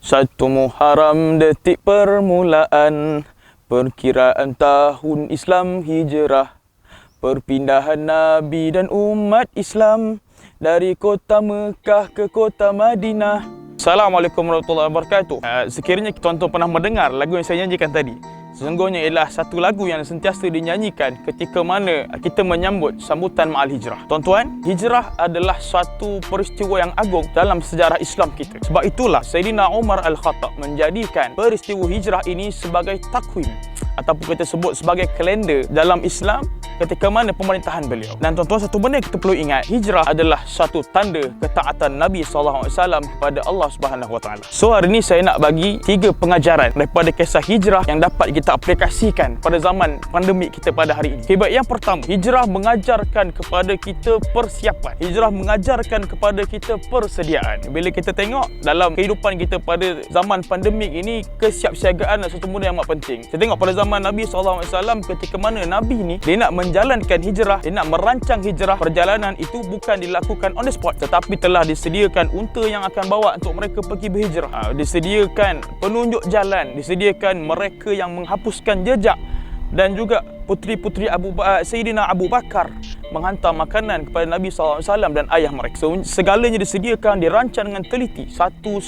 1 Muharram detik permulaan, perkiraan tahun Islam hijrah, perpindahan Nabi dan umat Islam dari kota Mekah ke kota Madinah. Assalamualaikum warahmatullahi wabarakatuh. Sekiranya tuan-tuan pernah mendengar lagu yang saya nyanyikan tadi, sesungguhnya ialah satu lagu yang sentiasa dinyanyikan ketika mana kita menyambut sambutan Ma'al Hijrah. Tuan-tuan, hijrah adalah suatu peristiwa yang agung dalam sejarah Islam kita. Sebab itulah Sayyidina Umar Al-Khattab menjadikan peristiwa hijrah ini sebagai takwim ataupun kita sebut sebagai kalender dalam Islam ketika mana pemerintahan beliau. Dan tuan-tuan, satu benda yang kita perlu ingat, hijrah adalah satu tanda ketaatan Nabi SAW kepada Allah SWT. So hari ini saya nak bagi 3 pengajaran daripada kisah hijrah yang dapat kita aplikasikan pada zaman pandemik kita pada hari ini. Okay, baik, yang pertama, hijrah mengajarkan kepada kita persiapan. Hijrah mengajarkan kepada kita persediaan. Bila kita tengok dalam kehidupan kita pada zaman pandemik ini, kesiapsiagaan adalah satu benda yang amat penting. Kita tengok pada zaman Nabi SAW ketika mana Nabi ni dia nak menjalankan hijrah, dia nak merancang hijrah, perjalanan itu bukan dilakukan on the spot, tetapi telah disediakan unta yang akan bawa untuk mereka pergi berhijrah. Disediakan penunjuk jalan, disediakan mereka yang menghapuskan jejak, dan juga puteri-puteri Sayyidina Abu Bakar menghantar makanan kepada Nabi SAW dan ayah mereka. So, segalanya disediakan, dirancang dengan teliti. Satu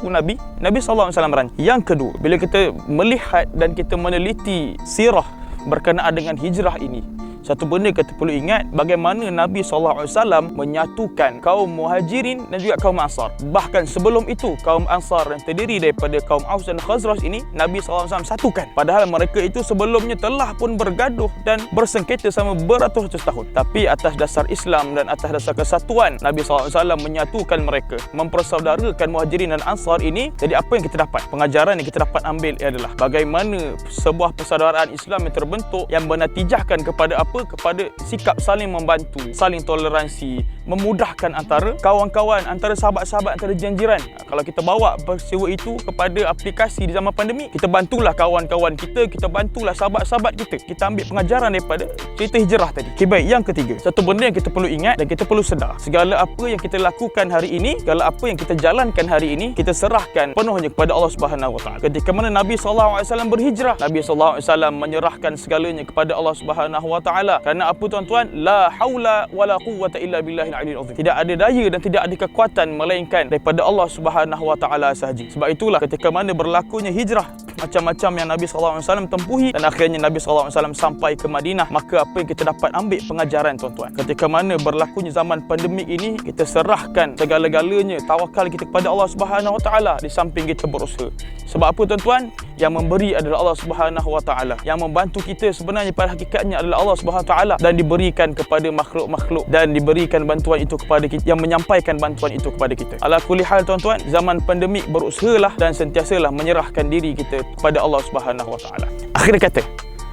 Nabi SAW rancang. Yang kedua, bila kita melihat dan kita meneliti sirah berkenaan dengan hijrah ini, satu benda kita perlu ingat bagaimana Nabi SAW menyatukan kaum Muhajirin dan juga kaum Ansar. Bahkan sebelum itu, kaum Ansar yang terdiri daripada kaum Aus dan Khazraj ini, Nabi SAW satukan. Padahal mereka itu sebelumnya telah pun bergaduh dan bersengketa selama beratus-ratus tahun. Tapi atas dasar Islam dan atas dasar kesatuan, Nabi SAW menyatukan mereka, mempersaudarakan Muhajirin dan Ansar ini. Jadi apa yang kita dapat? Pengajaran yang kita dapat ambil adalah bagaimana sebuah persaudaraan Islam yang terbentuk, yang menatijahkan kepada apa? Kepada sikap saling membantu, saling toleransi, memudahkan antara kawan-kawan, antara sahabat-sahabat, antara jiran. Kalau kita bawa peristiwa itu kepada aplikasi di zaman pandemik, kita bantulah kawan-kawan kita bantulah sahabat-sahabat kita. Kita ambil pengajaran daripada cerita hijrah tadi. Okay, baik, yang ketiga, satu benda yang kita perlu ingat dan kita perlu sedar, segala apa yang kita lakukan hari ini, segala apa yang kita jalankan hari ini, kita serahkan penuhnya kepada Allah Subhanahu Wa Taala. Ketika mana Nabi SAW berhijrah, Nabi SAW menyerahkan segalanya kepada Allah Subhanahu Wa Taala. Kerana apa, tuan-tuan? La haula wala quwwata illa billahil aliyil azim. Tidak ada daya dan tidak ada kekuatan melainkan daripada Allah Subhanahu Wa Taala sahaja. Sebab itulah ketika mana berlakunya hijrah, macam-macam yang Nabi SAW tempuhi, dan akhirnya Nabi SAW sampai ke Madinah, maka apa yang kita dapat ambil pengajaran, tuan-tuan? Ketika mana berlakunya zaman pandemik ini, kita serahkan segala-galanya, tawakal kita kepada Allah Subhanahu Wa Taala di samping kita berusaha. Sebab apa, tuan-tuan? Yang memberi adalah Allah Subhanahu Wa Taala. Yang membantu kita sebenarnya pada hakikatnya adalah Allah Subhanahu Wa Taala, dan diberikan kepada makhluk-makhluk, dan diberikan bantuan itu kepada kita, yang menyampaikan bantuan itu kepada kita. Ala kulli hal, tuan-tuan, zaman pandemik berusahalah dan sentiasalah menyerahkan diri kita kepada Allah Subhanahu Wa Taala. Akhir kata,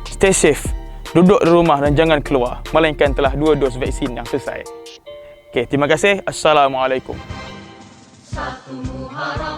stay safe, duduk di rumah dan jangan keluar melainkan telah 2 dos vaksin yang selesai. Okey, terima kasih. Assalamualaikum. 1 Muharram